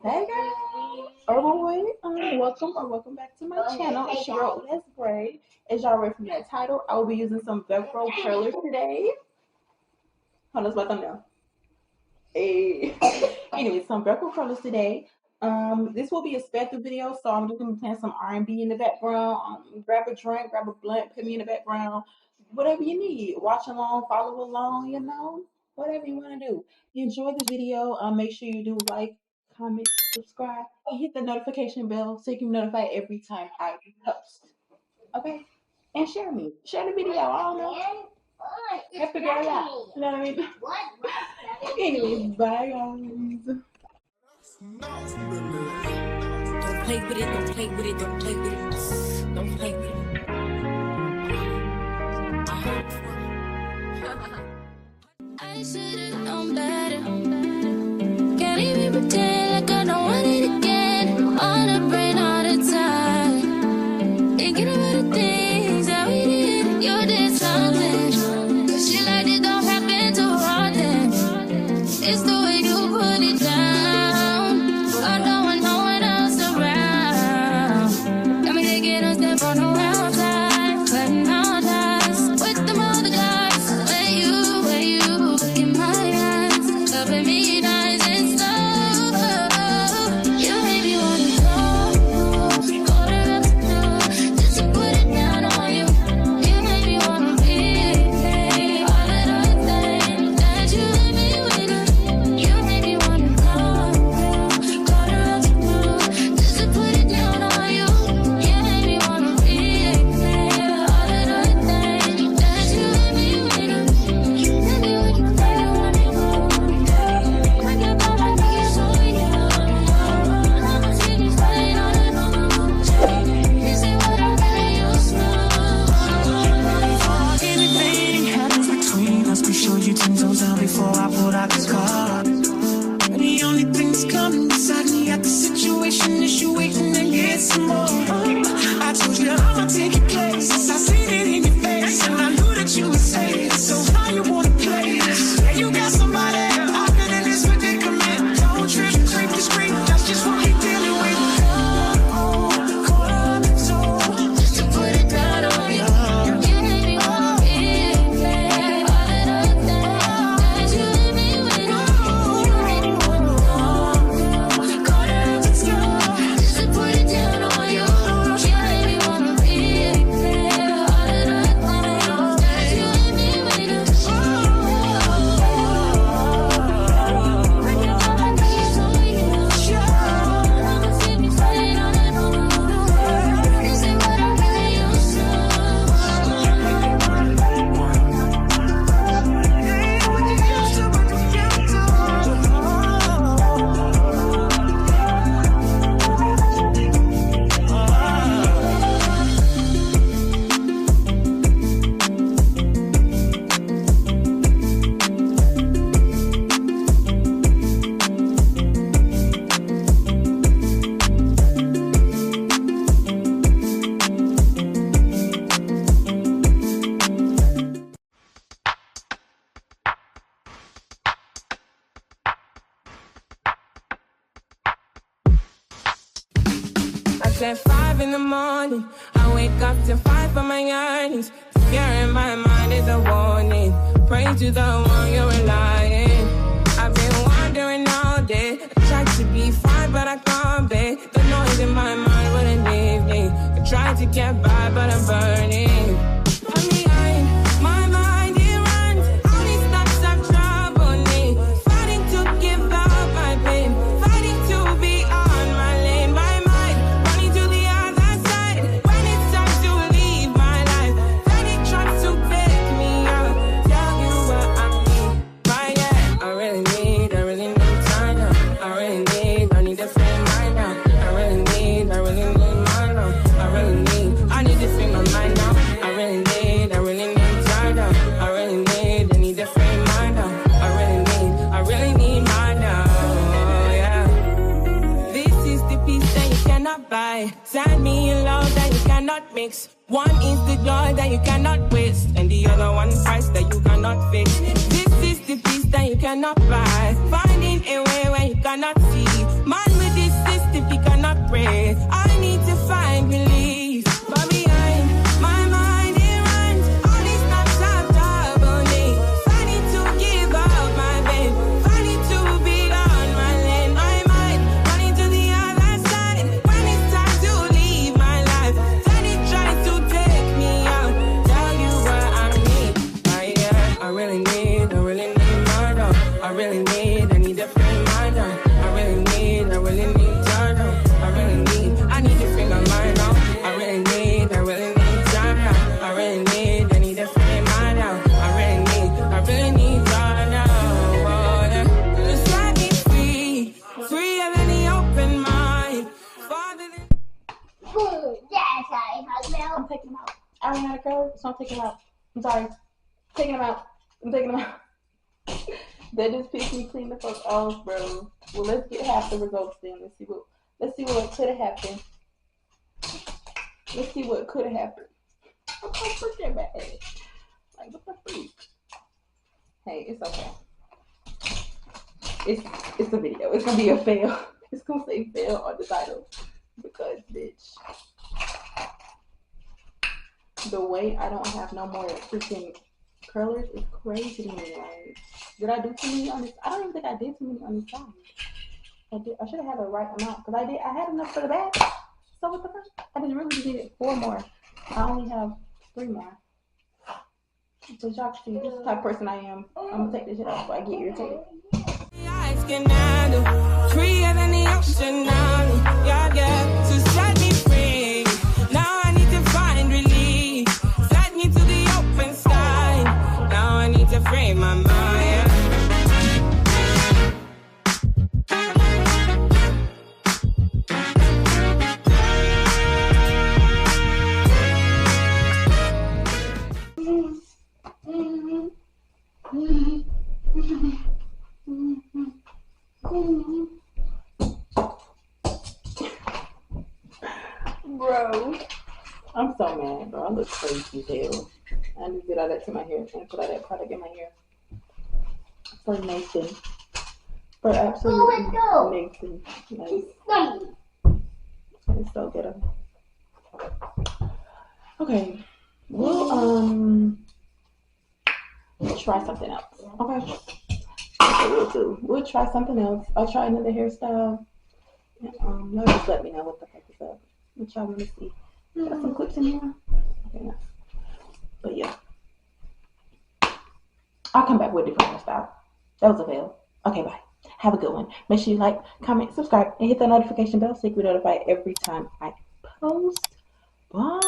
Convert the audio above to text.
Hey guys, welcome back to my channel. It's your girl That's Great. As y'all read from that title, I will be using some Velcro curlers today. Hold on, it's my thumbnail. Hey. Anyway, some Velcro curlers today. This will be a special video, so I'm just gonna be playing some R&B in the background. Grab a drink, grab a blunt, put me in the background, whatever you need. Watch along, follow along, whatever you want to do. Enjoy the video. Make sure you do like, comment, subscribe, and hit the notification bell so you can be notified every time I post. Okay? And share the video. I don't know. Help the girl out. You know what I mean? Anyways, bye guys. Don't play with it, don't play with it, don't play with it. Don't play with it. I should've known better. Can't even pretend like I don't want it again. On the brain all the time. Thinking about the things that we did. You did something. Shit like this don't happen too often. It's the way you put it down. I don't want no one else around. Got me taking a step on the wrong side. Cutting all ties with them other guys. Where you look in my eyes. Loving me nice and slow. You made me wanna go. Go to just to put it down on you. You made me wanna be all of those things that you let me with. You made me wanna go to just to put it down on you. You made me wanna be all of those things that you let me with. You made me wanna go. I get by my knees so you. I'ma see me fighting on it. This ain't what I really used to. Anything happens between us, be sure you 10 toes down before I pull out the car. The only thing that's coming beside me at the situation is you waiting to get some more. I told you I'ma take your place. I seen it in your face, and I knew that you would say it. So how you wanna play this? Yeah, you got somebody I've been in this predicament. Don't trip, creep the screen. That's just what we dealing with. Caught up, so Just to put it down on you. You made me wanna be all of those things that you let me with. You made me wanna go. Caught up, just to put it down on you. You made me wanna be all of those things that you let me with. I get on my knees so you. I'ma see me fighting on it. This ain't what I really used to. I said 5 in the morning. I wake up to 5 for my earnings. Fear in my mind is a warning. Pray to the one you're relying. I've been wandering all day. I tried to be fine, but I can't be. The noise in my mind wouldn't leave me. I tried to get by, but I'm burning. I'm behind. My mind, it runs. All these thoughts have troubled me. Fighting to give up my pain. Fighting to be on my lane. My mind running to the other side. When it's time to leave my life, then it tries to pick me up. Tell you what I need. Right, yeah. I really need time now. I need to free mind now. I really need mine now. I need to free my mind now. I really need time now. I need to free mind now. I really need mine now. Yeah. This is the peace that you cannot buy. Send me a love that you cannot mix. One is the joy that you cannot waste, and the other one price that you cannot fix. This is the peace that you cannot buy. Finding a way where you cannot see. Man with the taking them out. I ran out of curls, so I'm taking them out. I'm sorry. Taking them out. I'm taking them out. That just pissed me clean the fuck off, bro. Well, let's get half the results then. Let's see what could have happened. Let's see what could have happened. I'm so freaking bad. Like, what the freak? Hey, it's okay. It's a video. It's gonna be a fail. It's gonna say fail on the title because, bitch, the way I don't have no more freaking curlers is crazy to me. Like, did I do too many on this? I don't even think I did too many on this side. I should have had the right amount because I had enough for the back. So what the fuck? I just really needed 4 more. I only have 3 more. So y'all can see this is the type of person I am. I'm gonna take this shit off before I get irritated. Freer than the ocean now. Yeah, to set me free. Now I need to find relief. Set me to the open sky. Now I need to free my mind. Bro, I'm so mad, bro. I look crazy as hell. I just did all that to my hair and put all that product in my hair. For Nathan. For absolutely Nathan. Like, it's so good. Okay. We'll try something else. Okay. We'll try something else. I'll try another hairstyle. Y'all just let me know what the heck is up. What y'all want to see. Got some clips in here. Okay, nice. But yeah. I'll come back with a different hairstyle. That was a fail. Okay, bye. Have a good one. Make sure you like, comment, subscribe, and hit that notification bell so you can be notified every time I post. Bye.